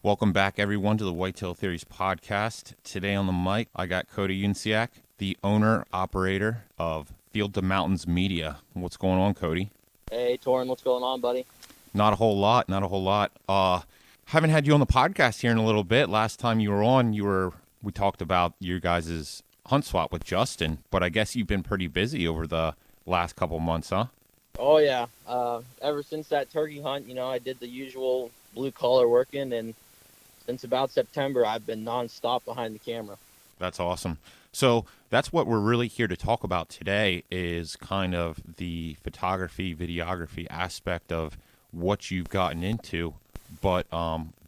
Welcome back, everyone, to the Whitetail Theories podcast. Today on the mic, I got Cody Younciak, the owner-operator of Field Media. What's going on, Cody? Hey, Torrin, what's going on, buddy? Not a whole lot. Haven't had you on the podcast here in a little bit. Last time you were on, we talked about your guys' hunt swap with Justin, but I guess you've been pretty busy over the last couple months, huh? Oh, yeah. Ever since that turkey hunt, I did the usual blue-collar working, and since about September, I've been nonstop behind the camera. That's awesome. So that's what we're really here to talk about today is kind of the photography, videography aspect of what you've gotten into. But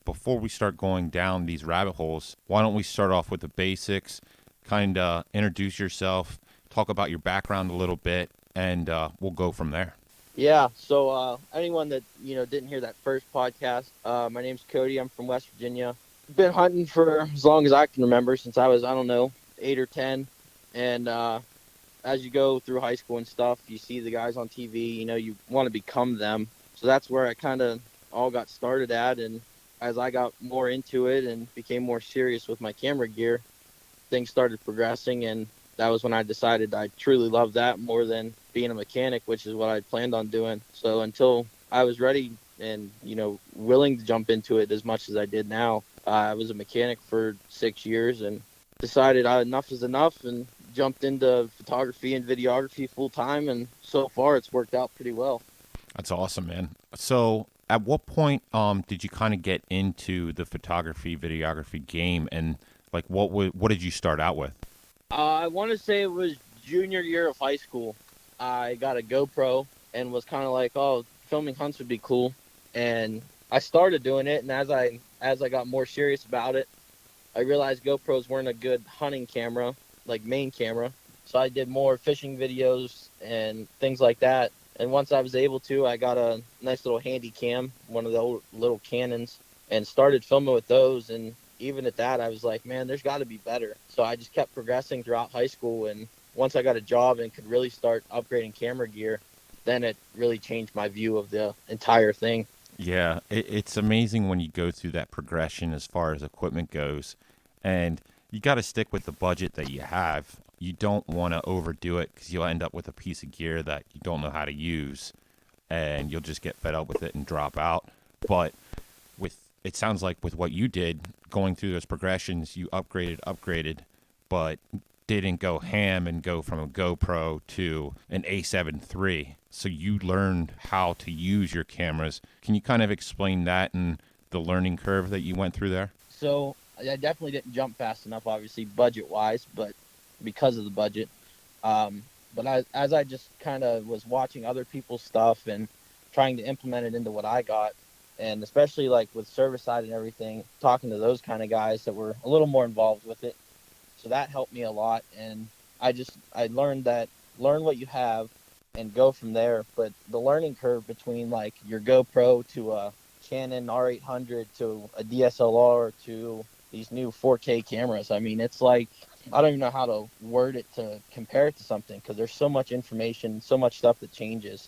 before we start going down these rabbit holes, why don't we start off with the basics, kind of introduce yourself, talk about your background a little bit, and we'll go from there. Yeah, so anyone that, didn't hear that first podcast, my name's Cody. I'm from West Virginia. Been hunting for as long as I can remember, since I was, 8 or 10. And as you go through high school and stuff, you see the guys on TV, you want to become them. So that's where I kind of all got started at. And as I got more into it and became more serious with my camera gear, things started progressing, and that was when I decided I truly loved that more than being a mechanic, which is what I planned on doing. So until I was ready and, willing to jump into it as much as I did now, I was a mechanic for 6 years and decided enough is enough and jumped into photography and videography full time. And so far it's worked out pretty well. That's awesome, man. So at what point did you kind of get into the photography, videography game, and like what did you start out with? I want to say it was junior year of high school. I got a GoPro and was kind of like, oh, filming hunts would be cool. And I started doing it, and as I got more serious about it, I realized GoPros weren't a good hunting camera, like main camera. So I did more fishing videos and things like that. And once I was able to, I got a nice little handy cam, one of the old little Canons, and started filming with those. And even at that, I was like, man, there's got to be better. So I just kept progressing throughout high school. And once I got a job and could really start upgrading camera gear, then it really changed my view of the entire thing. Yeah, it's amazing when you go through that progression as far as equipment goes, and you got to stick with the budget that you have. You don't want to overdo it because you'll end up with a piece of gear that you don't know how to use, and you'll just get fed up with it and drop out. But it sounds like with what you did, going through those progressions, you upgraded, but didn't go ham and go from a GoPro to an A7 III. So you learned how to use your cameras. Can you kind of explain that and the learning curve that you went through there? So I definitely didn't jump fast enough, obviously, budget-wise, but because of the budget. But as I just kind of was watching other people's stuff and trying to implement it into what I got, and especially like with Cervicide and everything, talking to those kind of guys that were a little more involved with it. So that helped me a lot. And I learned learn what you have and go from there. But the learning curve between like your GoPro to a Canon R800 to a DSLR to these new 4K cameras, I mean, it's like, I don't even know how to word it to compare it to something, because there's so much information, so much stuff that changes.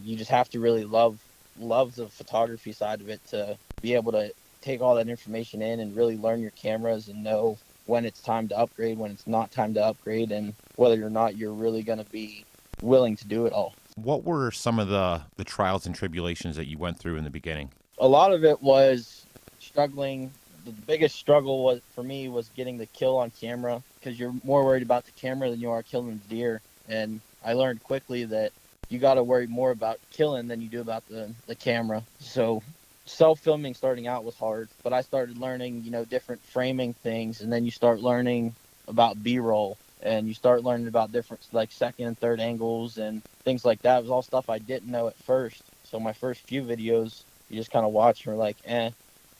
You just have to really love the photography side of it to be able to take all that information in and really learn your cameras and know when it's time to upgrade, when it's not time to upgrade, and whether or not you're really going to be willing to do it all. What were some of the trials and tribulations that you went through in the beginning? A lot of it was struggling. The biggest struggle for me was getting the kill on camera, because you're more worried about the camera than you are killing the deer. And I learned quickly that you got to worry more about killing than you do about the camera. So self-filming starting out was hard, but I started learning, different framing things, and then you start learning about B-roll, and you start learning about different like second and third angles and things like that. It was all stuff I didn't know at first. So my first few videos, you just kind of watch and were like, eh.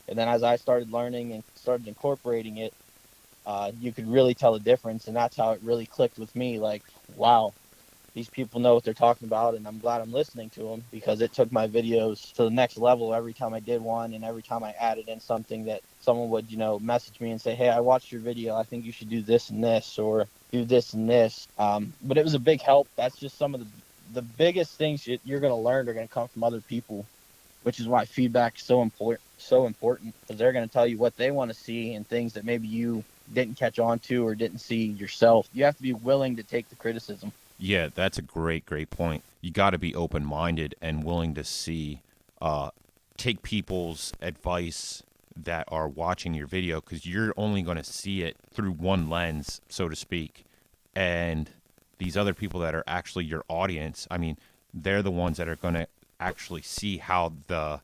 And then as I started learning and started incorporating it, you could really tell the difference. And that's how it really clicked with me. Like, wow, these people know what they're talking about, and I'm glad I'm listening to them, because it took my videos to the next level every time I did one, and every time I added in something that someone would, message me and say, hey, I watched your video. I think you should do this and this, or do this and this. But it was a big help. That's just some of the biggest things you're going to learn are going to come from other people. which is why feedback is so important. So important because they're going to tell you what they want to see and things that maybe you didn't catch on to or didn't see yourself. You have to be willing to take the criticism. Yeah, that's a great point. You got to be open minded and willing to see, take people's advice that are watching your video, because you're only going to see it through one lens, so to speak. And these other people that are actually your audience, I mean, they're the ones that are going to actually see how the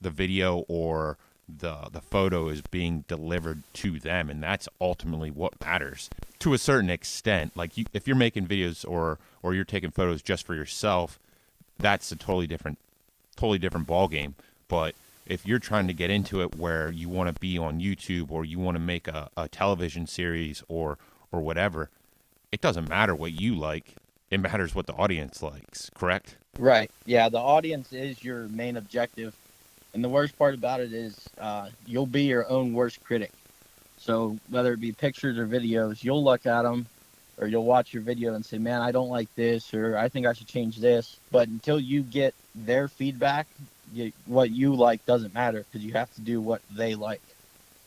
video or the photo is being delivered to them, and that's ultimately what matters to a certain extent. Like if you're making videos or you're taking photos just for yourself, that's a totally different ball game. But if you're trying to get into it where you want to be on YouTube or you want to make a television series or whatever, it doesn't matter what you like. It matters what the audience likes, correct? Right. Yeah, the audience is your main objective. And the worst part about it is you'll be your own worst critic. So whether it be pictures or videos, you'll look at them or you'll watch your video and say, man, I don't like this, or I think I should change this. But until you get their feedback, what you like doesn't matter because you have to do what they like.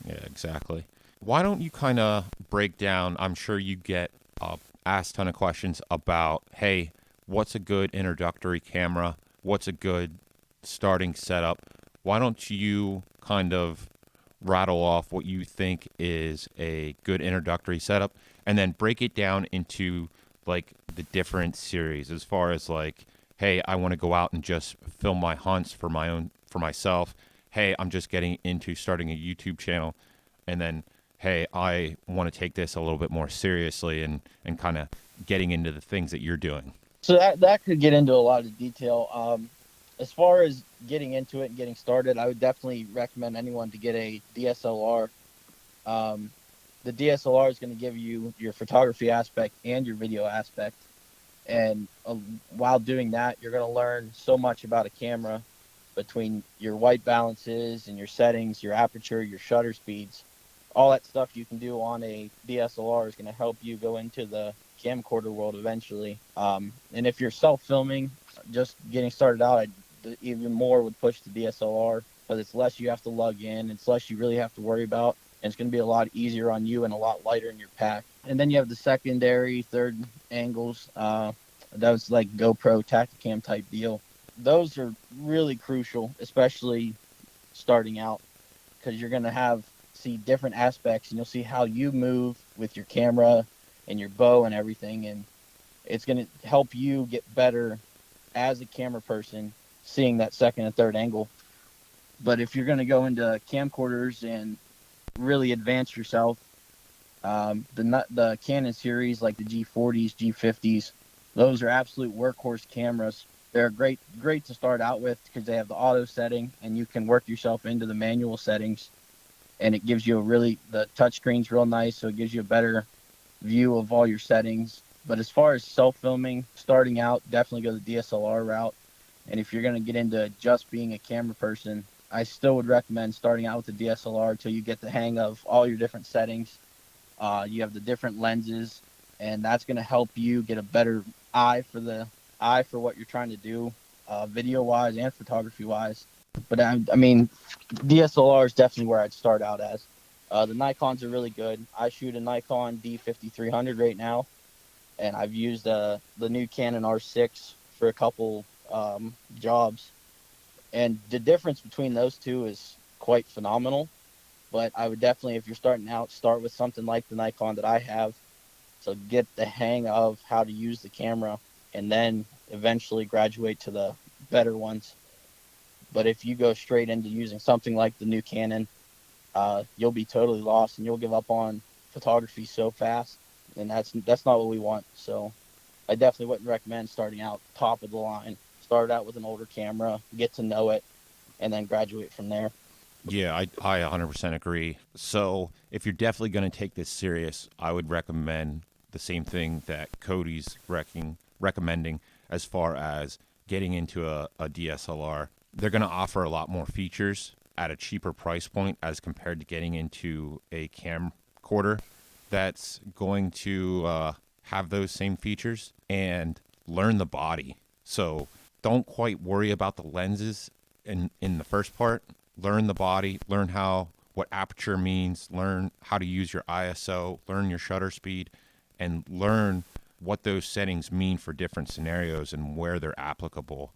Yeah, exactly. Why don't you kind of break down? I'm sure you get asked a ton of questions about, hey, what's a good introductory camera? What's a good starting setup? Why don't you kind of rattle off what you think is a good introductory setup and then break it down into like the different series as far as like, hey, I want to go out and just film my hunts for myself. Hey, I'm just getting into starting a YouTube channel. And then, hey, I want to take this a little bit more seriously and kind of getting into the things that you're doing. So that could get into a lot of detail. As far as getting into it and getting started, I would definitely recommend anyone to get a DSLR. The DSLR is going to give you your photography aspect and your video aspect. And while doing that, you're going to learn so much about a camera between your white balances and your settings, your aperture, your shutter speeds. All that stuff you can do on a DSLR is going to help you go into the camcorder world eventually. And if you're self-filming, just getting started out, I even more would push the DSLR because it's less you have to lug in, it's less you really have to worry about, and it's going to be a lot easier on you and a lot lighter in your pack. And then you have the secondary, third angles. That was like GoPro Tacticam type deal. Those are really crucial, especially starting out, because you're going to see different aspects and you'll see how you move with your camera and your bow and everything, and it's going to help you get better as a camera person seeing that second and third angle. But if you're going to go into camcorders and really advance yourself, the Canon series like the G40s, G50s, those are absolute workhorse cameras. They're great to start out with because they have the auto setting and you can work yourself into the manual settings, and it gives you the touchscreen's real nice, so it gives you a better view of all your settings. But as far as self-filming, starting out, definitely go the DSLR route. And if you're going to get into just being a camera person, I still would recommend starting out with the DSLR until you get the hang of all your different settings. You have the different lenses, and that's going to help you get a better eye for what you're trying to do, video-wise and photography-wise. But I mean, DSLR is definitely where I'd start out as. The Nikons are really good. I shoot a Nikon D5300 right now, and I've used the new Canon R6 for a couple jobs. And the difference between those two is quite phenomenal. But I would definitely, if you're starting out, start with something like the Nikon that I have. So get the hang of how to use the camera and then eventually graduate to the better ones. But if you go straight into using something like the new Canon, you'll be totally lost and you'll give up on photography so fast. And that's not what we want. So I definitely wouldn't recommend starting out top of the line. Start out with an older camera, get to know it, and then graduate from there. Yeah, I 100% agree. So if you're definitely going to take this serious, I would recommend the same thing that Cody's recommending as far as getting into a DSLR. They're going to offer a lot more features at a cheaper price point as compared to getting into a camcorder that's going to have those same features and learn the body. So don't quite worry about the lenses in the first part, learn the body, learn what aperture means, learn how to use your ISO, learn your shutter speed, and learn what those settings mean for different scenarios and where they're applicable.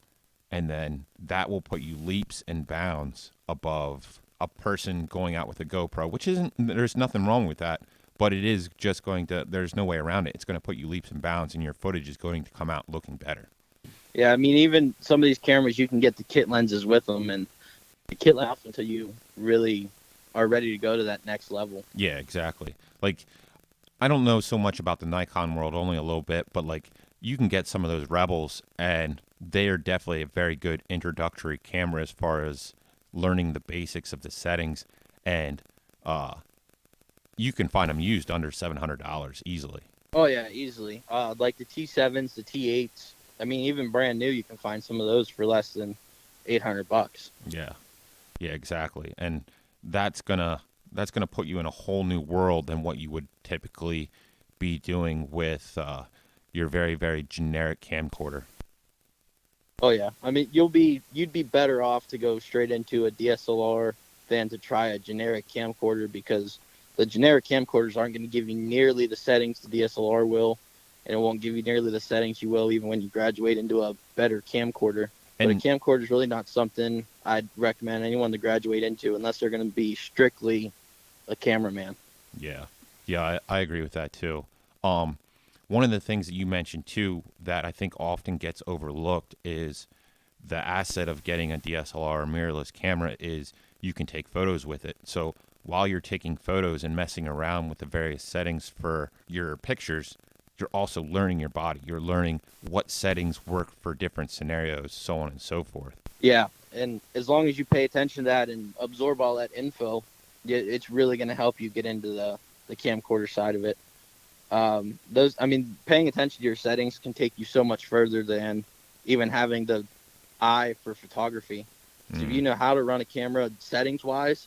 And then that will put you leaps and bounds above a person going out with a GoPro, which isn't, there's nothing wrong with that, but it is just going to, there's no way around it. It's going to put you leaps and bounds, and your footage is going to come out looking better. Yeah, I mean, even some of these cameras, you can get the kit lenses with them, and the kit lens until you really are ready to go to that next level. Yeah, exactly. Like, I don't know so much about the Nikon world, only a little bit, but like you can get some of those Rebels, and they are definitely a very good introductory camera as far as learning the basics of the settings, and you can find them used under $700 easily. Oh yeah, easily. Like the T7s, the T8s. I mean, even brand new, you can find some of those for less than $800. Yeah, yeah, exactly, and that's gonna put you in a whole new world than what you would typically be doing with your very, very generic camcorder. Oh yeah, I mean, you'd be better off to go straight into a DSLR than to try a generic camcorder, because the generic camcorders aren't going to give you nearly the settings the DSLR will, and it won't give you nearly the settings you will even when you graduate into a better camcorder. But a And camcorder is really not something I'd recommend anyone to graduate into unless they're going to be strictly a cameraman. yeah, yeah, I agree with that too. One of the things that you mentioned too that I think often gets overlooked is the asset of getting a DSLR or mirrorless camera is you can take photos with it. So while you're taking photos and messing around with the various settings for your pictures, you're also learning your body. You're learning what settings work for different scenarios, so on and so forth. Yeah, and as long as you pay attention to that and absorb all that info, it's really going to help you get into the camcorder side of it. Paying attention to your settings can take you so much further than even having the eye for photography. So if you know how to run a camera settings wise,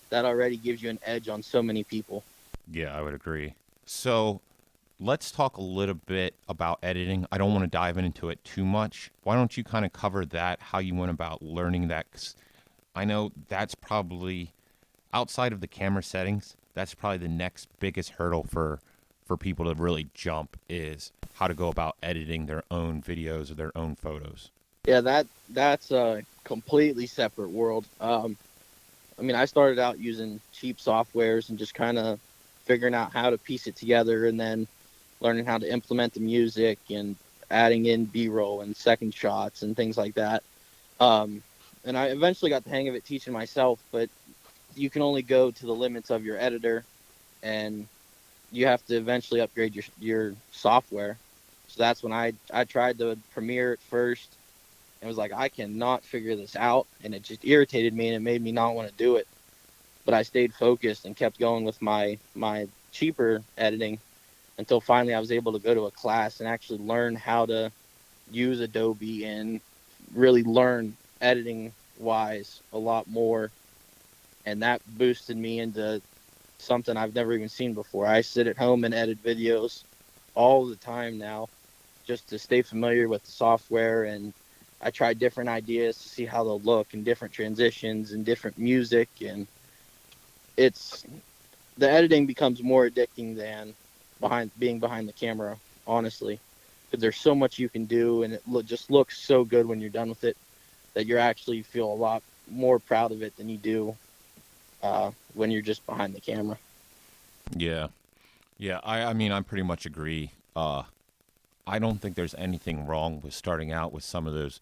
that already gives you an edge on so many people. Yeah, I would agree. So let's talk a little bit about editing. I don't want to dive into it too much. Why don't you kind of cover that, how you went about learning that? 'Cause I know that's probably, outside of the camera settings, that's probably the next biggest hurdle for people to really jump, is how to go about editing their own videos or their own photos. Yeah, that's a completely separate world. I started out using cheap softwares and just kind of figuring out how to piece it together, and then learning how to implement the music and adding in B-roll and second shots and things like that. And I eventually got the hang of it teaching myself, but you can only go to the limits of your editor, and you have to eventually upgrade your software. So that's when I tried the Premiere at first, and was like, I cannot figure this out, and it just irritated me, and it made me not want to do it. But I stayed focused and kept going with my cheaper editing until finally I was able to go to a class and actually learn how to use Adobe and really learn editing wise a lot more. And that boosted me into something I've never even seen before. I sit at home and edit videos all the time now just to stay familiar with the software, and I try different ideas to see how they'll look and different transitions and different music, and the editing becomes more addicting than being behind the camera, honestly, because there's so much you can do, and it just looks so good when you're done with it that you actually feel a lot more proud of it than you do when you're just behind the camera. Yeah. Yeah, I mean, I pretty much agree. I don't think there's anything wrong with starting out with some of those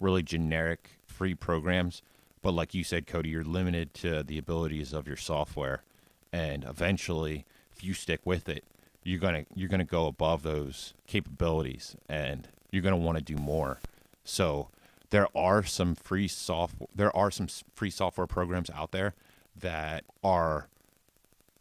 really generic free programs. But like you said, Cody, you're limited to the abilities of your software. And eventually, if you stick with it, you're gonna go above those capabilities, and you're gonna want to do more. So there are some free software programs out there that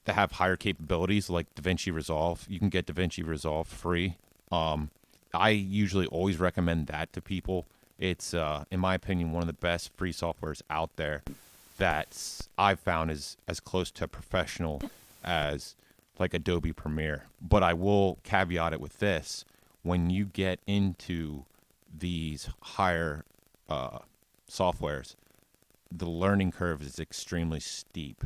have higher capabilities, like DaVinci Resolve. You can get DaVinci Resolve free. I usually always recommend that to people. It's, in my opinion, one of the best free softwares out there that I've found is as close to professional as like Adobe Premiere. But I will caveat it with this: when you get into these higher softwares, the learning curve is extremely steep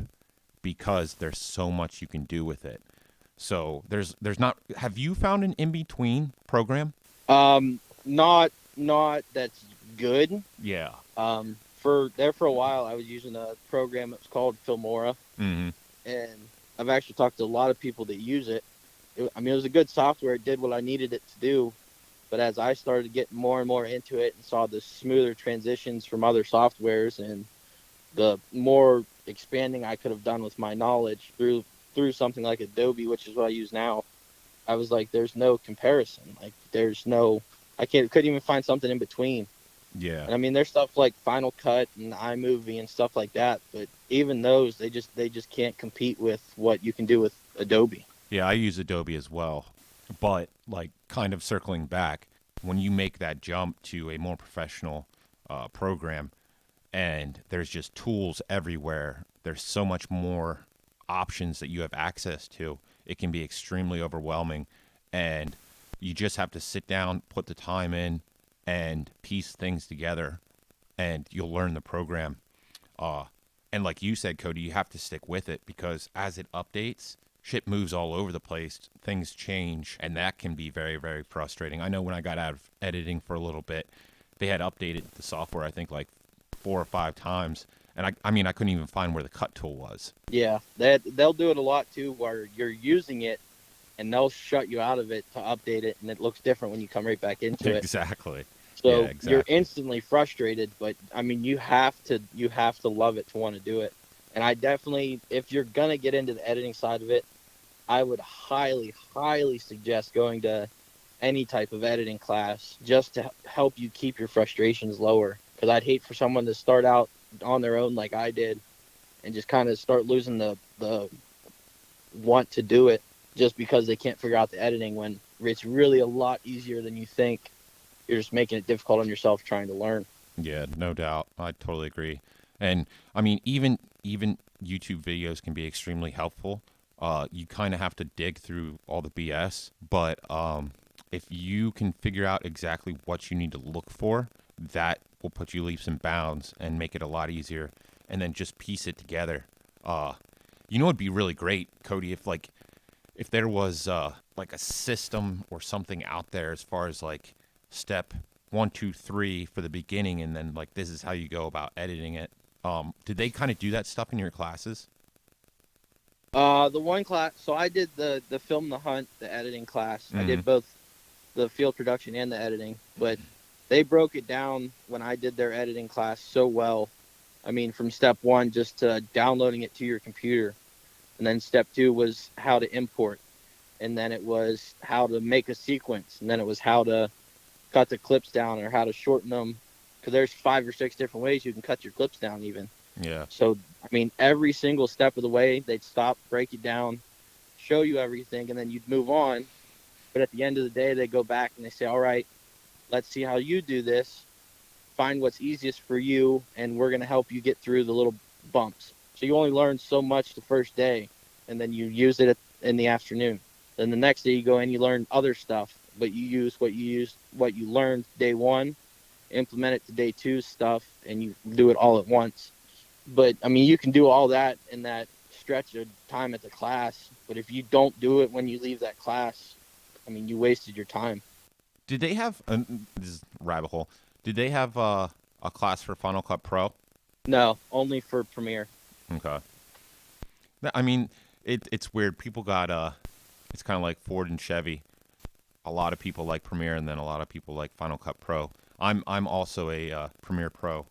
because there's so much you can do with it. So there's not. Have you found an in between program? Not that's good. Yeah. For a while, I was using a program that was called Filmora, Mm-hmm. and I've actually talked to a lot of people that use it. It was a good software. It did what I needed it to do. But as I started getting more and more into it and saw the smoother transitions from other softwares and the more expanding I could have done with my knowledge through something like Adobe, which is what I use now, I was like, there's no comparison. Like, I couldn't even find something in between. Yeah. And I mean, there's stuff like Final Cut and iMovie and stuff like that, but even those, they just can't compete with what you can do with Adobe. Yeah, I use Adobe as well. But like kind of circling back, when you make that jump to a more professional program and there's just tools everywhere, there's so much more options that you have access to. It can be extremely overwhelming and you just have to sit down, put the time in and piece things together and you'll learn the program. Uh, and like you said, Cody, you have to stick with it because as it updates, shit moves all over the place. Things change, and that can be very, very frustrating. I know when I got out of editing for a little bit, they had updated the software, I think, like 4 or 5 times. And I mean, I couldn't even find where the cut tool was. Yeah, they'll do it a lot too, where you're using it and they'll shut you out of it to update it, and it looks different when you come right back into it. Exactly. So Yeah, exactly. you're instantly frustrated, but I mean, you have to love it to want to do it. And I definitely, if you're gonna get into the editing side of it, I would highly, highly suggest going to any type of editing class just to help you keep your frustrations lower. Because I'd hate for someone to start out on their own like I did and just kind of start losing the want to do it just because they can't figure out the editing when it's really a lot easier than you think. You're just making it difficult on yourself trying to learn. Yeah, no doubt. I totally agree. And I mean, even YouTube videos can be extremely helpful. You kind of have to dig through all the BS, but if you can figure out exactly what you need to look for, that will put you leaps and bounds and make it a lot easier. And then just piece it together. It'd be really great, Cody, if there was like a system or something out there as far as like step 1, 2, 3 for the beginning, and then like this is how you go about editing it. Did they kind of do that stuff in your classes? The one class, so I did the film, the hunt, the editing class. Mm-hmm. I did both the field production and the editing, but they broke it down when I did their editing class so well. I mean, from step 1 just to downloading it to your computer, and then step 2 was how to import, and then it was how to make a sequence, and then it was how to cut the clips down or how to shorten them, because there's 5 or 6 different ways you can cut your clips down even. Yeah. So, I mean, every single step of the way, they'd stop, break it down, show you everything, and then you'd move on. But at the end of the day, they go back and they say, all right, let's see how you do this. Find what's easiest for you, and we're going to help you get through the little bumps. So you only learn so much the first day, and then you use it in the afternoon. Then the next day you go in, you learn other stuff, but you use what you learned day 1, implement it to day 2 stuff, and you do it all at once. But I mean, you can do all that in that stretch of time at the class. But if you don't do it when you leave that class, I mean, you wasted your time. Did they have this is rabbit hole? Did they have a class for Final Cut Pro? No, only for Premiere. Okay. I mean, it's weird. People got it's kind of like Ford and Chevy. A lot of people like Premiere, and then a lot of people like Final Cut Pro. I'm also a Premiere Pro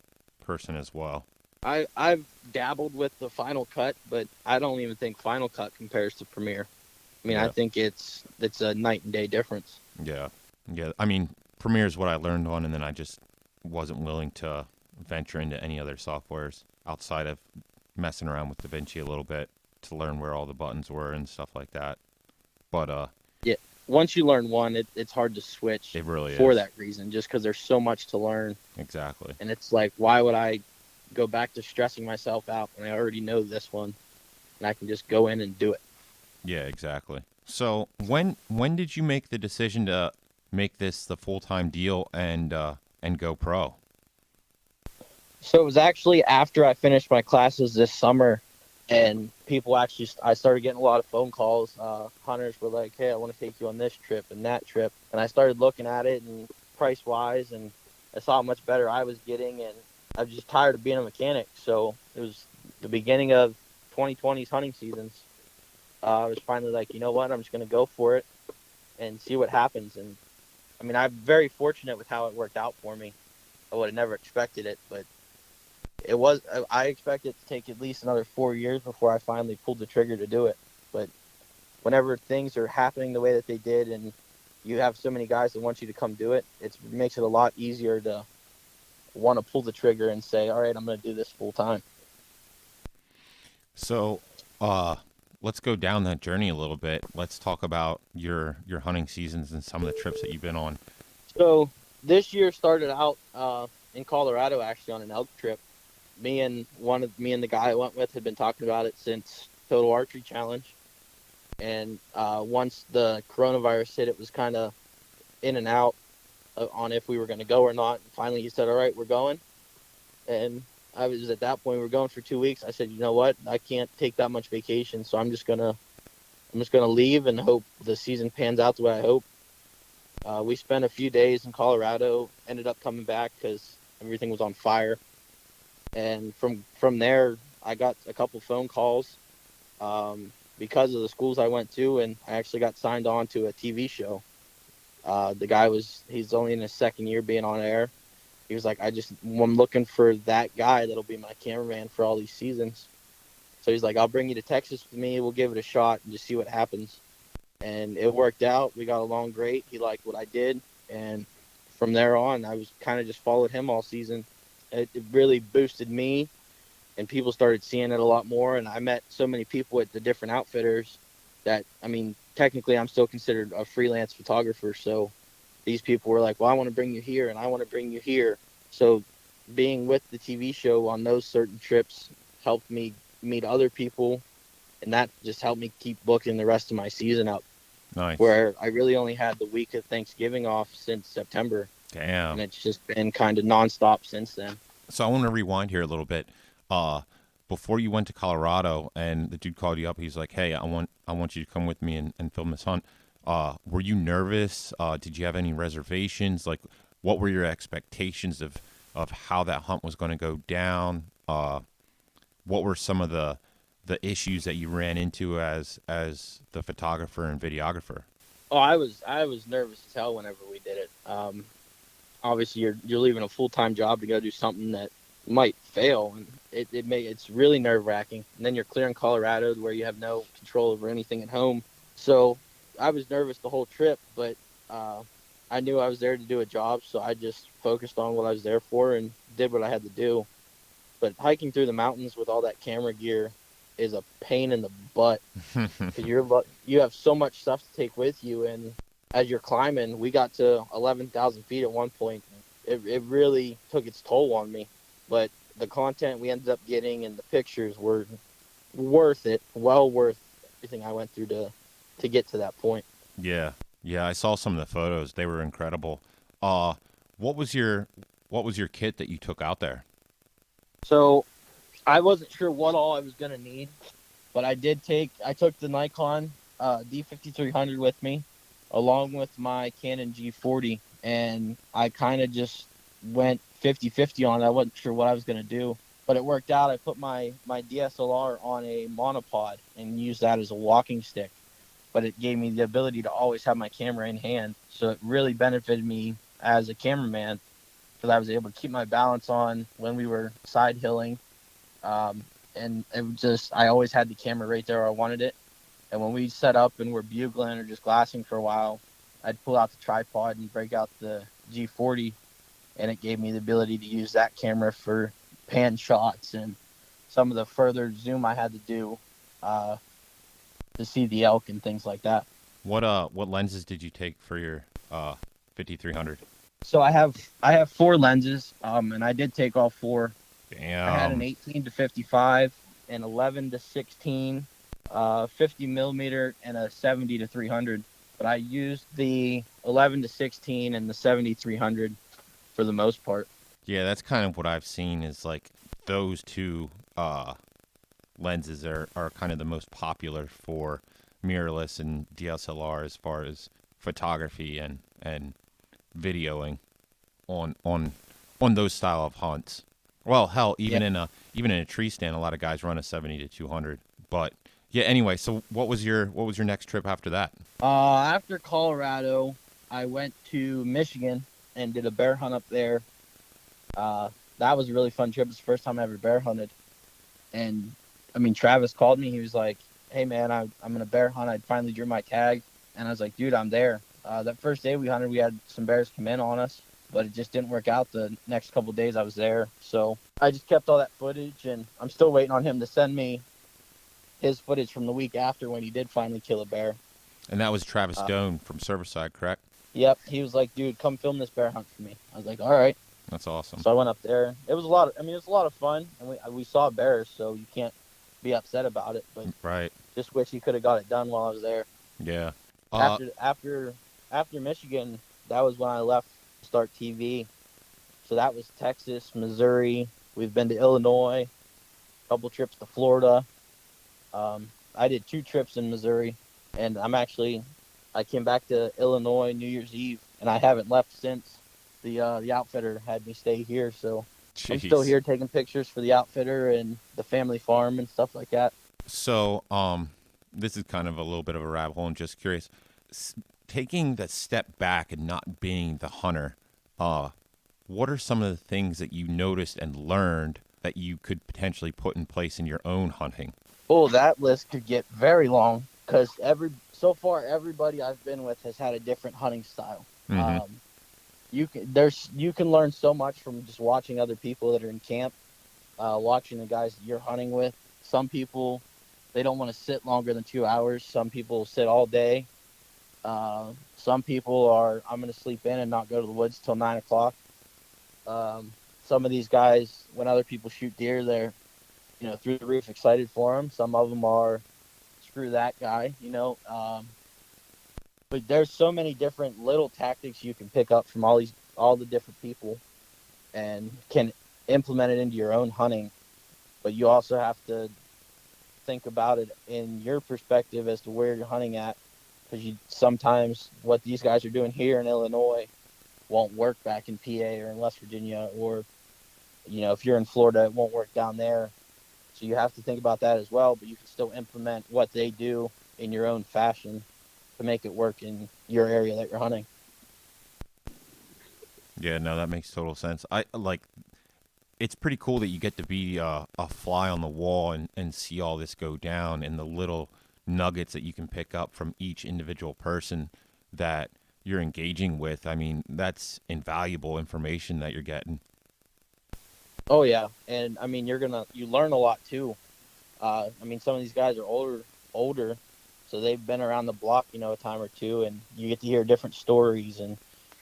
person as well. I've dabbled with the Final Cut, but I don't even think Final Cut compares to Premiere. I mean, Yeah. I think it's a night and day difference. Yeah. I mean, Premiere is what I learned on, and then I just wasn't willing to venture into any other softwares outside of messing around with DaVinci a little bit to learn where all the buttons were and stuff like that. But Yeah, once you learn one, it's hard to switch. It really for is. that reason, just because there's so much to learn. Exactly. And it's like, why would I go back to stressing myself out when I already know this one, and I can just go in and do it? Yeah, exactly. So when did you make the decision to make this the full-time deal and go pro? So it was actually after I finished my classes this summer, and I started getting a lot of phone calls. Hunters were like, "Hey, I want to take you on this trip and that trip," and I started looking at it and price wise, and I saw how much better I was getting, and I was just tired of being a mechanic. So it was the beginning of 2020's hunting seasons. I was finally like, you know what, I'm just gonna go for it and see what happens. And I mean, I'm very fortunate with how it worked out for me. I would have never expected it, but I expected it to take at least another 4 years before I finally pulled the trigger to do it. But whenever things are happening the way that they did, and you have so many guys that want you to come do it, it makes it a lot easier to want to pull the trigger and say, all right, I'm going to do this full time. So, let's go down that journey a little bit. Let's talk about your hunting seasons and some of the trips that you've been on. So this year started out in Colorado, actually, on an elk trip. Me and the guy I went with had been talking about it since Total Archery Challenge. And once the coronavirus hit, it was kind of in and out on if we were going to go or not. And finally, he said, "All right, we're going." And I was at that point. We were going for 2 weeks. I said, "You know what? I can't take that much vacation, so I'm just gonna leave and hope the season pans out the way I hope." We spent a few days in Colorado. Ended up coming back because everything was on fire. And from there, I got a couple phone calls because of the schools I went to, and I actually got signed on to a TV show. He's only in his second year being on air. He was like, I'm looking for that guy that'll be my cameraman for all these seasons. So he's like, I'll bring you to Texas with me. We'll give it a shot and just see what happens. And it worked out. We got along great. He liked what I did. And from there on, I was kind of just followed him all season. It really boosted me, and people started seeing it a lot more. And I met so many people at the different outfitters that, I mean, technically I'm still considered a freelance photographer. So these people were like, well, I want to bring you here and I want to bring you here. So being with the TV show on those certain trips helped me meet other people. And that just helped me keep booking the rest of my season up, Nice. where I really only had the week of Thanksgiving off since September. And Damn. it's just been kind of nonstop since then. So I want to rewind here a little bit. Uh, Before you went to Colorado and the dude called you up, he's like, "Hey, I want you to come with me and film this hunt." Were you nervous? Did you have any reservations? Like, what were your expectations of how that hunt was going to go down? What were some of the issues that you ran into as the photographer and videographer? Oh, I was nervous as hell whenever we did it. Obviously, you're leaving a full time job to go do something that might fail, and it's really nerve wracking. And then you're clear in Colorado, where you have no control over anything at home. So I was nervous the whole trip, but uh, I knew I was there to do a job, so I just focused on what I was there for and did what I had to do. But hiking through the mountains with all that camera gear is a pain in the butt because you have so much stuff to take with you, and as you're climbing, we got to 11,000 feet at one point. It really took its toll on me, but the content we ended up getting and the pictures were worth it, well worth everything I went through to get to that point. Yeah, yeah, I saw some of the photos. They were incredible. Uh, what was your kit that you took out there? So I wasn't sure what all I was gonna need, but I took the Nikon D5300 with me, along with my Canon G40, and I kind of just went 50-50 on it. I wasn't sure what I was gonna do, but it worked out. I put my DSLR on a monopod and used that as a walking stick, but it gave me the ability to always have my camera in hand. So it really benefited me as a cameraman because I was able to keep my balance on when we were side hilling. And it was just, I always had the camera right there where I wanted it. And when we set up and we're bugling or just glassing for a while, I'd pull out the tripod and break out the G40, and it gave me the ability to use that camera for pan shots and some of the further zoom I had to do uh, to see the elk and things like that. What lenses did you take for your 5300? So I have four lenses, and I did take all four. I had an Damn. 18 to 55, an 11 to 16, 50 millimeter, and a 70 to 300. But I used the 11 to 16 and the 70 300 for the most part. Yeah, that's kind of what I've seen is like those two lenses are kind of the most popular for mirrorless and DSLR as far as photography and videoing on on on those style of hunts. Well, hell, Yeah. even in a tree stand, a lot of guys run a 70 to 200. But yeah, anyway, so what was your next trip after that? After Colorado, I went to Michigan and did a bear hunt up there. Uh, that was a really fun trip. It's the first time I ever bear hunted. And I mean, Travis called me. He was like, "Hey man, I'm gonna bear hunt. I finally drew my tag." And I was like, "Dude, I'm there." That first day we hunted, we had some bears come in on us, but it just didn't work out. The next couple of days I was there, so I just kept all that footage, and I'm still waiting on him to send me his footage from the week after when he did finally kill a bear. And that was Travis Uh, Doan from Cervicide, correct? yep, he was like, "Dude, come film this bear hunt for me." I was like, "All right." That's awesome. So I went up there. It was a lot. I mean, it was a lot of fun, and we saw bears, so you can't be upset about it. But Right. just wish he could have got it done while I was there. Yeah. Uh After Michigan, that was when I left to start TV. So that was Texas, Missouri. We've been to Illinois, a couple trips to Florida. I did 2 trips in Missouri, and I came back to Illinois New Year's Eve, and I haven't left since. The outfitter had me stay here, so I'm still jeez. here taking pictures for the outfitter and the family farm and stuff like that. So, this is kind of a little bit of a rabbit hole. I'm just curious. Taking that step back and not being the hunter, uh, what are some of the things that you noticed and learned that you could potentially put in place in your own hunting? Oh, that list could get very long because everybody I've been with has had a different hunting style. Mm-hmm. Um, you can learn so much from just watching other people that are in camp, watching the guys that you're hunting with. Some people they don't want to sit longer than 2 hours. Some people sit all day. Some people are I'm going to sleep in and not go to the woods till 9 o'clock. Some of these guys, when other people shoot deer, they're through the roof excited for them. Some of them are screw that guy. But there's so many different little tactics you can pick up from all the different people and can implement it into your own hunting. But you also have to think about it in your perspective as to where you're hunting at, because you sometimes what these guys are doing here in Illinois won't work back in PA or in West Virginia, or if you're in Florida, it won't work down there. So you have to think about that as well, but you can still implement what they do in your own fashion to make it work in your area that you're hunting. Yeah, no, that makes total sense. I like it's pretty cool that you get to be a fly on the wall and see all this go down and the little nuggets that you can pick up from each individual person that you're engaging with. I mean, that's invaluable information that you're getting. Oh yeah, and I mean you learn a lot too. I mean some of these guys are older, so they've been around the block, a time or two, and you get to hear different stories and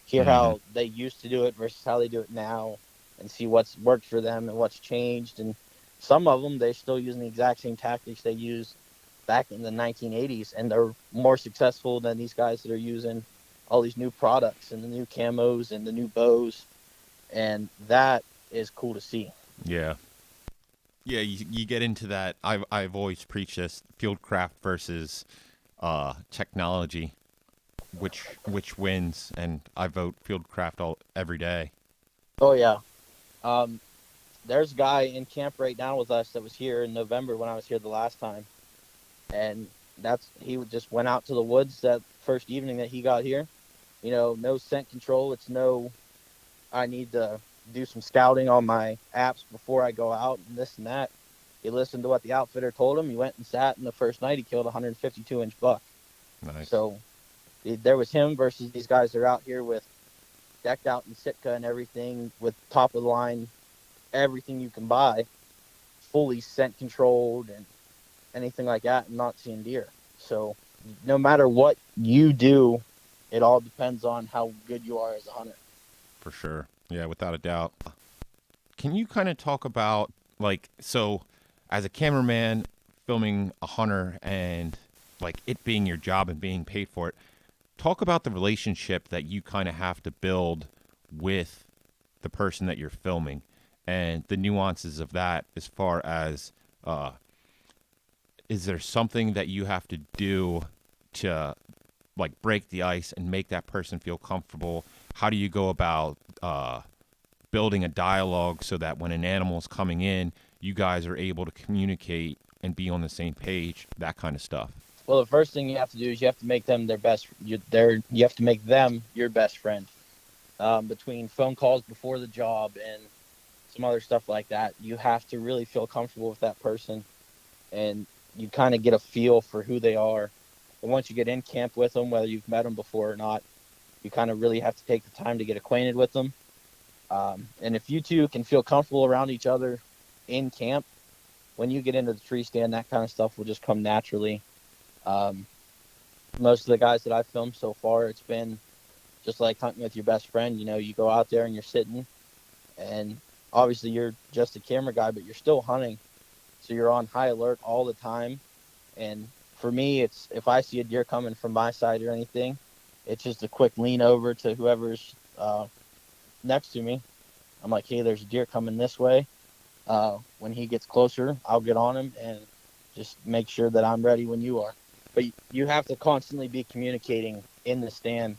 hear Mm-hmm. how they used to do it versus how they do it now, and see what's worked for them and what's changed. And some of them they're still using the exact same tactics they used back in the 1980s, and they're more successful than these guys that are using all these new products and the new camos and the new bows, and that is cool to see. Yeah. Yeah, you get into that. I've always preached this fieldcraft versus technology, which wins, and I vote fieldcraft all every day. Oh yeah. Um, there's a guy in camp right now with us that was here in November when I was here the last time, and he just went out to the woods that first evening that he got here. No scent control. It's no, I need to do some scouting on my apps before I go out and this and that. He listened to what the outfitter told him. He went and sat, and the first night he killed a 152-inch buck. Nice. So there was him versus these guys that are out here with decked out in Sitka and everything, with top of the line everything you can buy, fully scent controlled and anything like that, and not seeing deer. So no matter what you do, it all depends on how good you are as a hunter. For sure. Yeah, without a doubt. Can you kind of talk about like so as a cameraman filming a hunter and like it being your job and being paid for it, talk about the relationship that you kind of have to build with the person that you're filming and the nuances of that as far as is there something that you have to do to like break the ice and make that person feel comfortable? How do you go about building a dialogue so that when an animal is coming in, you guys are able to communicate and be on the same page, that kind of stuff? Well, the first thing you have to do is you have to make them you have to make them your best friend. Between phone calls before the job and some other stuff like that, you have to really feel comfortable with that person, and you kind of get a feel for who they are. And once you get in camp with them, whether you've met them before or not, you kind of really have to take the time to get acquainted with them. And if you two can feel comfortable around each other in camp, when you get into the tree stand, that kind of stuff will just come naturally. Um, Most of the guys that I've filmed so far, it's been just like hunting with your best friend. You know, you go out there and you're sitting, and obviously you're just a camera guy, but you're still hunting. So you're on high alert all the time. And for me, it's if I see a deer coming from my side or anything, it's just a quick lean over to whoever's next to me. I'm like, hey, there's a deer coming this way. When he gets closer, I'll get on him and just make sure that I'm ready when you are. But you have to constantly be communicating in the stand,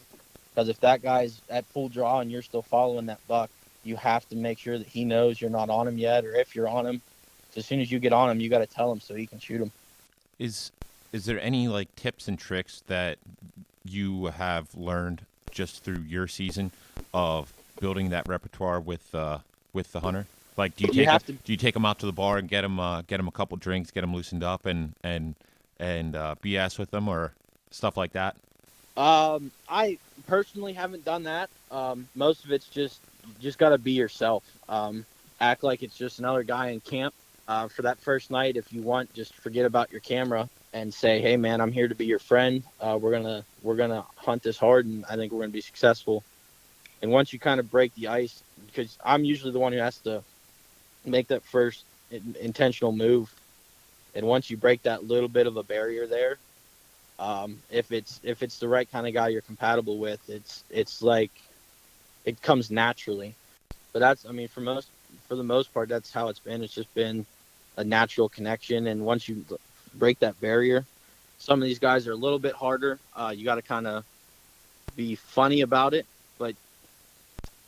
because if that guy's at full draw and you're still following that buck, you have to make sure that he knows you're not on him yet, or if you're on him, as soon as you get on him, you got to tell him so he can shoot him. Is is there any like tips and tricks that you have learned just through your season of building that repertoire with the hunter? Like, You have to. do you take them out to the bar and get them a couple drinks, get them loosened up, and BS with them or stuff like that? I personally haven't done that. Most of it's just you just got to be yourself. Act like it's just another guy in camp. For that first night, if you want, just forget about your camera and say, "Hey, man, I'm here to be your friend. We're gonna hunt this hard, and I think we're gonna be successful." And once you kind of break the ice, because I'm usually the one who has to make that first intentional move, and once you break that little bit of a barrier there, if it's the right kind of guy you're compatible with, it's like it comes naturally. But that's, I mean, for the most part, that's how it's been. It's just been a natural connection, and once you break that barrier, some of these guys are a little bit harder. You got to kind of be funny about it, but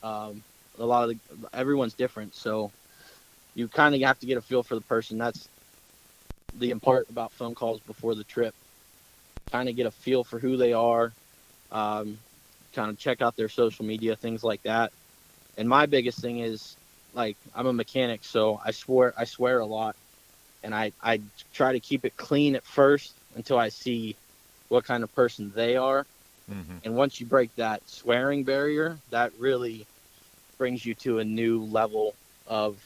a lot of everyone's different, so you kind of have to get a feel for the person. That's the important about phone calls before the trip. Kind of get a feel for who they are, um, kind of check out their social media, things like that. And my biggest thing is, like, I'm a mechanic, so I swear a lot, and I try to keep it clean at first until I see what kind of person they are. Mm-hmm. And once you break that swearing barrier, that really brings you to a new level of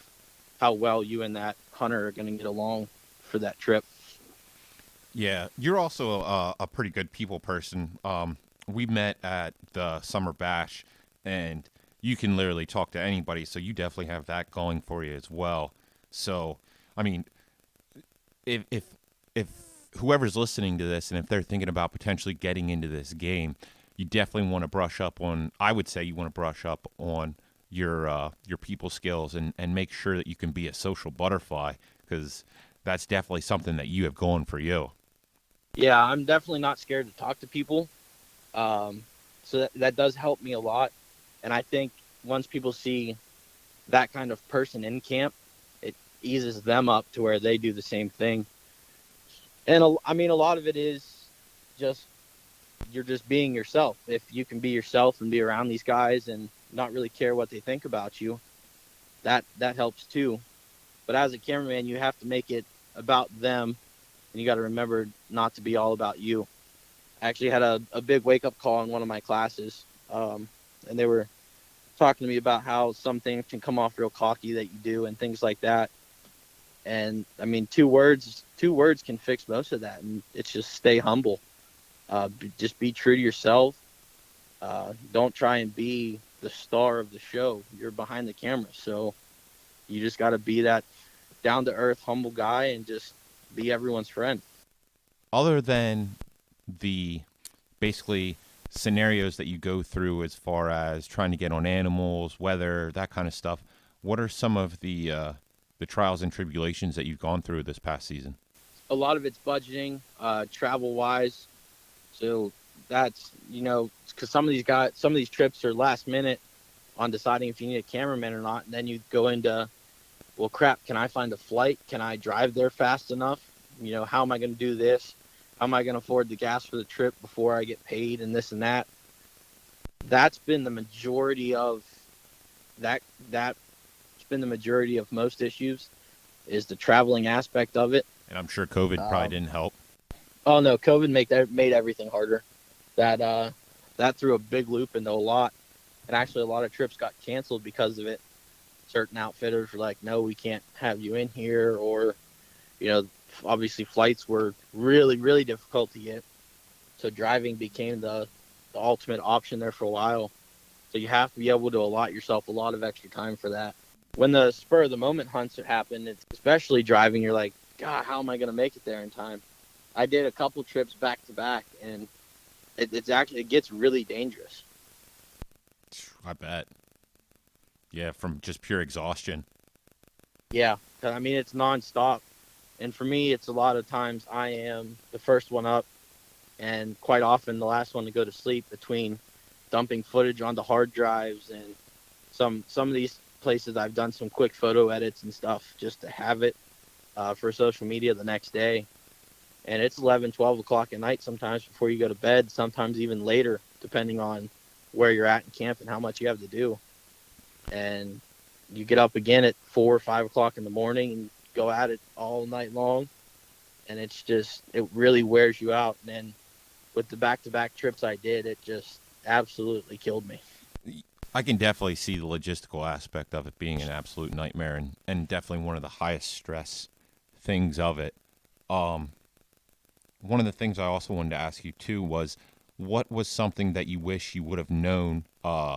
how well you and that hunter are going to get along for that trip. Yeah, you're also a pretty good people person. We met at the summer bash, and you can literally talk to anybody. So you definitely have that going for you as well. So, I mean, if if whoever's listening to this and if they're thinking about potentially getting into this game, you definitely want to brush up on. I would say you want to brush up on your people skills and make sure that you can be a social butterfly, because that's definitely something that you have going for you. Yeah, I'm definitely not scared to talk to people. So that does help me a lot. And I think once people see that kind of person in camp, it eases them up to where they do the same thing. And I mean, a lot of it is just you're just being yourself. If you can be yourself and be around these guys and not really care what they think about you, that helps too. But as a cameraman, you have to make it about them, and you got to remember not to be all about you. I actually had a big wake up call in one of my classes, and they were talking to me about how some things can come off real cocky that you do and things like that. And I mean, two words can fix most of that, and it's just stay humble. Just be true to yourself. Don't try and be the star of the show. You're behind the camera, so you just got to be that down to earth, humble guy, and just be everyone's friend. Other than the basically scenarios that you go through as far as trying to get on animals, weather, that kind of stuff. What are some of the trials and tribulations that you've gone through this past season? A lot of it's budgeting, travel wise. So that's, because some of these trips are last minute on deciding if you need a cameraman or not. And then you go into, well, crap, can I find a flight? Can I drive there fast enough? How am I going to do this? How am I going to afford the gas for the trip before I get paid and this and that? That's been the majority of that's been the majority of most issues is the traveling aspect of it. And I'm sure COVID probably didn't help. Oh no, COVID made everything harder. That threw a big loop into a lot, and actually a lot of trips got canceled because of it. Certain outfitters were like, "No, we can't have you in here," or, obviously flights were really, really difficult to get. So driving became the ultimate option there for a while. So you have to be able to allot yourself a lot of extra time for that. When the spur of the moment hunts happen, it's especially driving, you're like, God, how am I going to make it there in time? I did a couple trips back to back, and it gets really dangerous. I bet. Yeah, from just pure exhaustion. Yeah, I mean, it's nonstop. And for me, it's a lot of times I am the first one up and quite often the last one to go to sleep between dumping footage onto hard drives, and some of these places I've done some quick photo edits and stuff just to have it for social media the next day. And it's 11, 12 o'clock at night sometimes before you go to bed, sometimes even later, depending on where you're at in camp and how much you have to do. And you get up again at 4 or 5 o'clock in the morning and go at it all night long. And it really wears you out. And then with the back-to-back trips I did, it just absolutely killed me. I can definitely see the logistical aspect of it being an absolute nightmare, and definitely one of the highest stress things of it. One of the things I also wanted to ask you too was, what was something that you wish you would have known on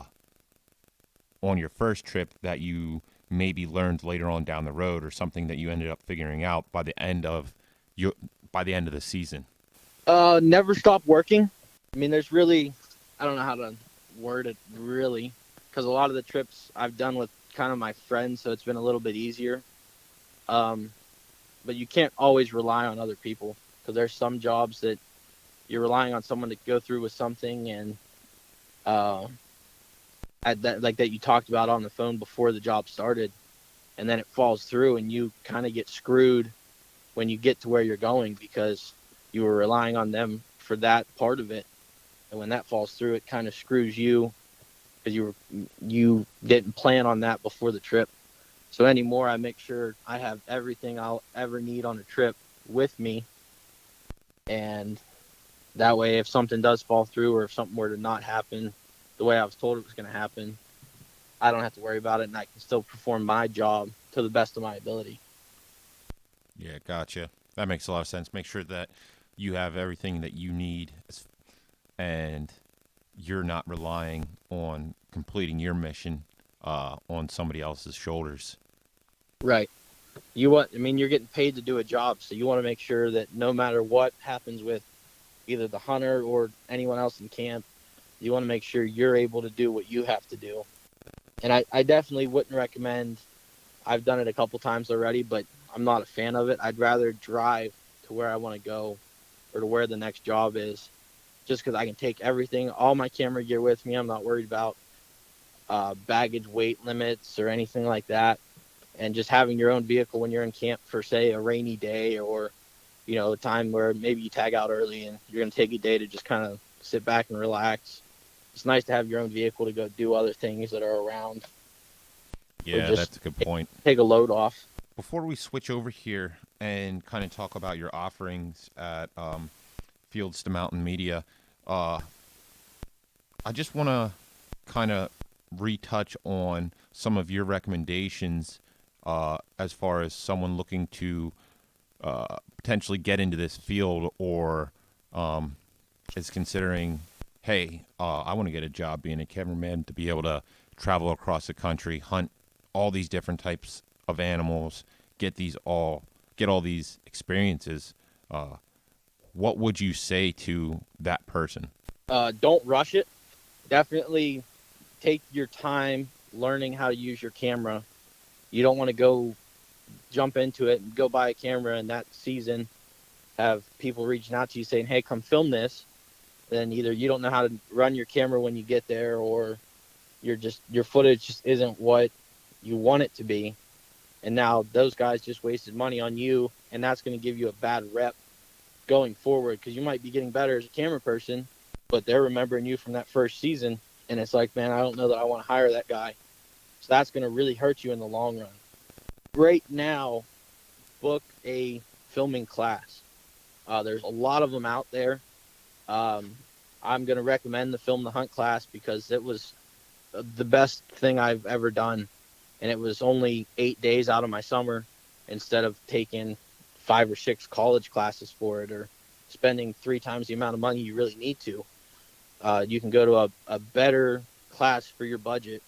your first trip that you maybe learned later on down the road, or something that you ended up figuring out by the end of the season? Never stop working. I mean, there's really, I don't know how to word it really, because a lot of the trips I've done with kind of my friends, so it's been a little bit easier. But you can't always rely on other people, because there's some jobs that you're relying on someone to go through with something, and that you talked about on the phone before the job started, and then it falls through, and you kind of get screwed when you get to where you're going because you were relying on them for that part of it, and when that falls through, it kind of screws you because you didn't plan on that before the trip. So anymore, I make sure I have everything I'll ever need on a trip with me, and that way, if something does fall through or if something were to not happen the way I was told it was going to happen, I don't have to worry about it, and I can still perform my job to the best of my ability. Yeah, gotcha. That makes a lot of sense. Make sure that you have everything that you need, and you're not relying on completing your mission on somebody else's shoulders. Right. You're getting paid to do a job, so you want to make sure that no matter what happens with either the hunter or anyone else in camp, you want to make sure you're able to do what you have to do. And I definitely wouldn't recommend, I've done it a couple times already, but I'm not a fan of it. I'd rather drive to where I want to go or to where the next job is, just because I can take everything, all my camera gear with me. I'm not worried about baggage weight limits or anything like that. And just having your own vehicle when you're in camp for, say, a rainy day, or, a time where maybe you tag out early and you're going to take a day to just kind of sit back and relax. It's nice to have your own vehicle to go do other things that are around. Yeah, that's a good point. Take a load off. Before we switch over here and kind of talk about your offerings at Field Staffer Mountain Media, I just want to kind of retouch on some of your recommendations as far as someone looking to potentially get into this field, or is considering, hey, I want to get a job being a cameraman to be able to travel across the country, hunt all these different types of animals, get all these experiences. What would you say to that person? Don't rush it. Definitely take your time learning how to use your camera. You don't want to go jump into it and go buy a camera and that season have people reaching out to you saying, "Hey, come film this." Then either you don't know how to run your camera when you get there, or your footage just isn't what you want it to be. And now those guys just wasted money on you, and that's going to give you a bad rep going forward because you might be getting better as a camera person, but they're remembering you from that first season, and it's like, man, I don't know that I want to hire that guy. So that's going to really hurt you in the long run. Right now, book a filming class. There's a lot of them out there. Um, I'm going to recommend the Film the Hunt class because it was the best thing I've ever done. And it was only 8 days out of my summer instead of taking 5 or 6 college classes for it or spending 3 times the amount of money you really need to. You can go to a better class for your budget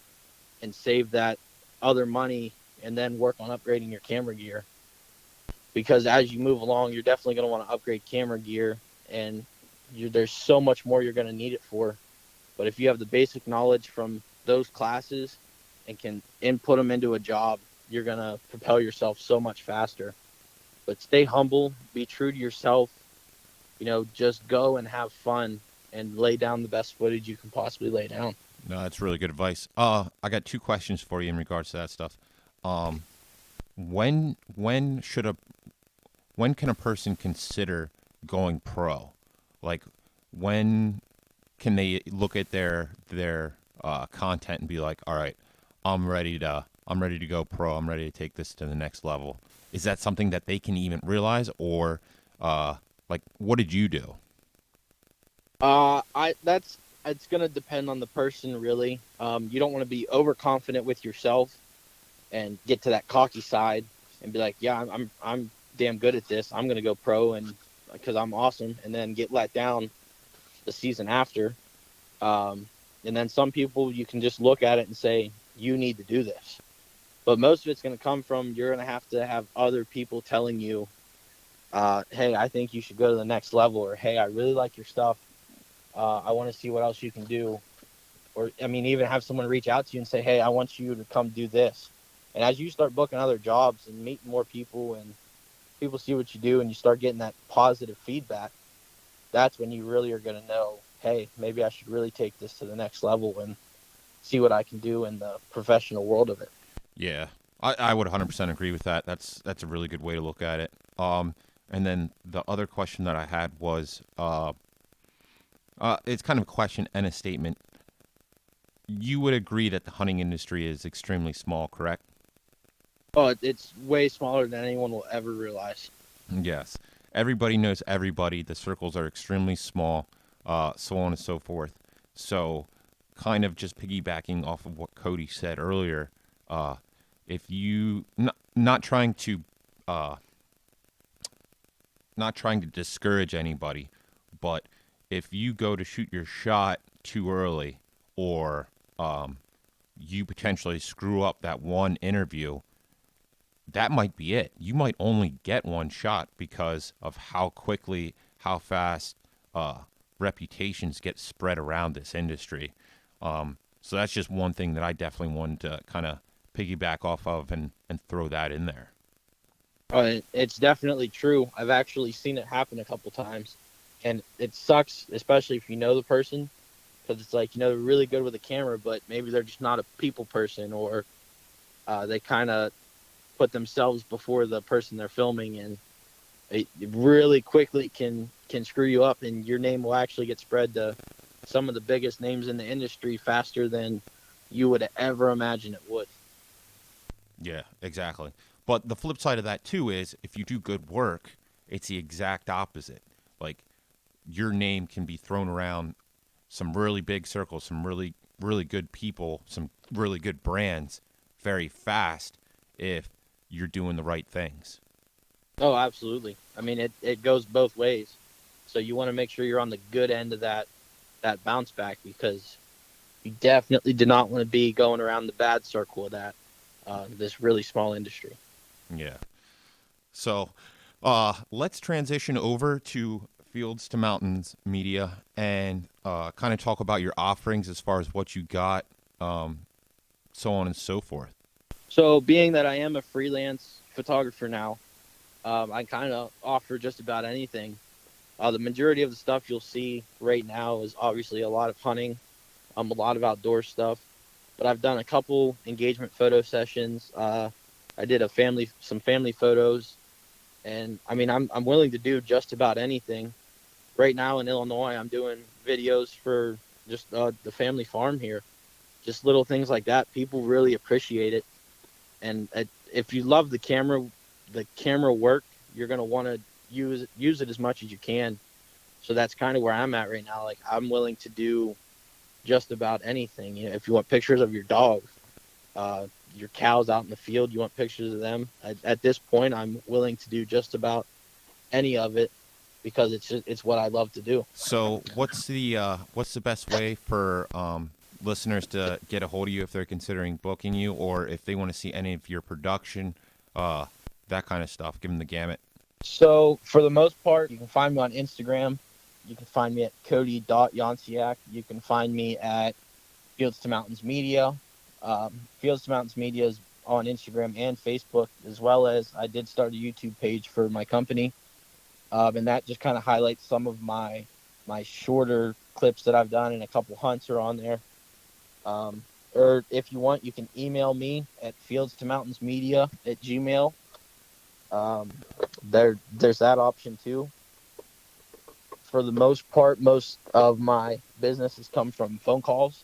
and save that other money and then work on upgrading your camera gear. Because as you move along, you're definitely going to want to upgrade camera gear, and there's so much more you're going to need it for. But if you have the basic knowledge from those classes and can input them into a job, you're going to propel yourself so much faster. But stay humble, be true to yourself, just go and have fun and lay down the best footage you can possibly lay down. No, that's really good advice. I got two questions for you in regards to that stuff. Um, when should a when can a person consider going pro? Like, when can they look at their content and be like, all right, I'm ready to go pro. I'm ready to take this to the next level. Is that something that they can even realize, or like, what did you do? I that's it's gonna depend on the person really. You don't want to be overconfident with yourself and get to that cocky side and be like, yeah, I'm damn good at this. I'm gonna go pro and because I'm awesome, and then get let down the season after. And then some people you can just look at it and say, you need to do this. But most of it's going to come from you're going to have other people telling you, hey, I think you should go to the next level, or hey, I really like your stuff. I want to see what else you can do. Or, I mean, even have someone reach out to you and say, hey, I want you to come do this. And as you start booking other jobs and meeting more people and people see what you do and you start getting that positive feedback, that's when you really are going to know, hey, maybe I should really take this to the next level and see what I can do in the professional world of it. Yeah, I would 100% agree with that. That's a really good way to look at it. And then the other question that I had was, it's kind of a question and a statement. You would agree that the hunting industry is extremely small, correct? Oh, it's way smaller than anyone will ever realize. Yes. Everybody knows everybody. The circles are extremely small, so on and so forth. So, kind of just piggybacking off of what Cody said earlier, uh, if you not trying to uh, not trying to discourage anybody, but if you go to shoot your shot too early, or you potentially screw up that one interview, that might be it. You might only get one shot because of how quickly, how fast uh, reputations get spread around this industry. So that's just one thing that I definitely wanted to kind of piggyback off of and throw that in there. It's definitely true. I've actually seen it happen a couple times, and it sucks, especially if you know the person, because it's like they're really good with a camera, but maybe they're just not a people person, or they kind of put themselves before the person they're filming, and it really quickly can screw you up, and your name will actually get spread to some of the biggest names in the industry faster than you would ever imagine it would. Yeah, exactly. But the flip side of that too is if you do good work, it's the exact opposite. Like, your name can be thrown around some really big circles, some really good people, some really good brands very fast if you're doing the right things. Oh, absolutely. I mean, it goes both ways. So you want to make sure you're on the good end of that bounce back because you definitely do not want to be going around the bad circle of that this really small industry. Yeah. So, let's transition over to Fields to Mountains Media and kind of talk about your offerings as far as what you got, so on and so forth. So, being that I am a freelance photographer now, I kind of offer just about anything. The majority of the stuff you'll see right now is obviously a lot of hunting, a lot of outdoor stuff. But I've done a couple engagement photo sessions. I did some family photos, and I mean, I'm willing to do just about anything. Right now in Illinois, I'm doing videos for just the family farm here. Just little things like that. People really appreciate it, and if you love the camera work, you're gonna want to use it as much as you can. So that's kind of where I'm at right now. Like, I'm willing to do just about anything. You know, if you want pictures of your dog, your cows out in the field, you want pictures of them. At this point, I'm willing to do just about any of it because it's what I love to do. So, what's the best way for listeners to get a hold of you if they're considering booking you, or if they want to see any of your production, that kind of stuff? Give them the gamut. So for the most part, you can find me on Instagram. You can find me at Cody.Younciak. You can find me at Fields to Mountains Media. Fields to Mountains Media is on Instagram and Facebook, as well as I did start a YouTube page for my company. And that just kind of highlights some of my shorter clips that I've done, and a couple hunts are on there. Or if you want, you can email me at fieldstomountains.media@gmail.com. There's that option too. For the most part, most of my business has come from phone calls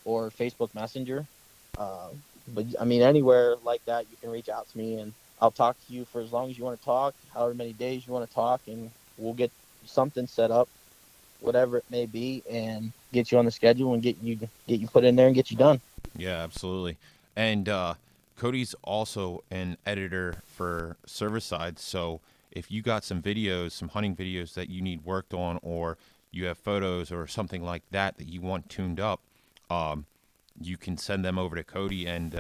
or Facebook Messenger. But I mean, anywhere like that, you can reach out to me, and I'll talk to you for as long as you want to talk, however many days you want to talk, and we'll get something set up, whatever it may be, and get you on the schedule and get you put in there and get you done. Yeah, absolutely. And Cody's also an editor for Cervicide, so if you got some videos, some hunting videos that you need worked on, or you have photos or something like that that you want tuned up, you can send them over to Cody, and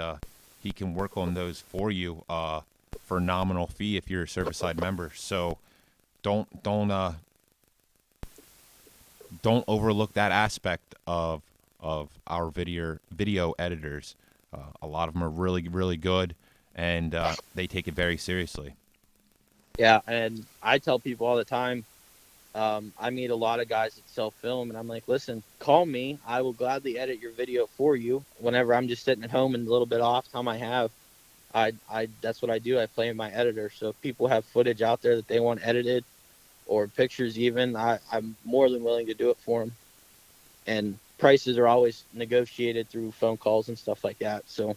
he can work on those for you for a nominal fee if you're a Cervicide member. So don't overlook that aspect of our video editors. A lot of them are really, really good, and they take it very seriously. Yeah, and I tell people all the time, I meet a lot of guys that sell film, and I'm like, listen, call me. I will gladly edit your video for you whenever I'm just sitting at home and a little bit off time I have. That's what I do. I play my editor. So if people have footage out there that they want edited, or pictures even, I'm more than willing to do it for them. And prices are always negotiated through phone calls and stuff like that. So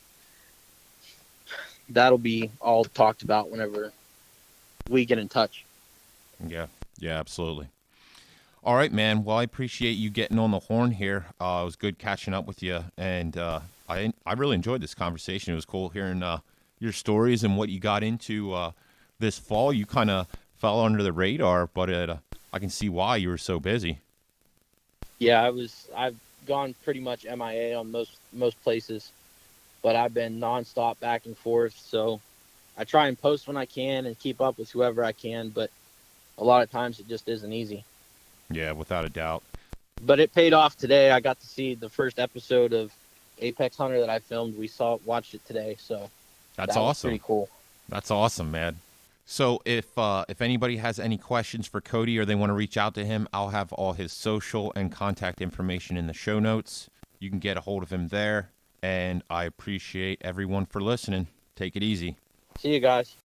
that'll be all talked about whenever we get in touch. Yeah, yeah, absolutely. All right, man. Well, I appreciate you getting on the horn here. It was good catching up with you, and I really enjoyed this conversation. It was cool hearing your stories and what you got into this fall. You kind of fell under the radar, but I can see why you were so busy. Yeah, I've gone pretty much MIA on most places, but I've been nonstop back and forth. So I try and post when I can and keep up with whoever I can, but a lot of times it just isn't easy. Yeah, without a doubt. But it paid off today. I got to see the first episode of Apex Hunter that I filmed. Watched it today, so That's that was awesome. pretty cool. That's awesome, man. So if anybody has any questions for Cody or they want to reach out to him, I'll have all his social and contact information in the show notes. You can get a hold of him there, and I appreciate everyone for listening. Take it easy. See you guys.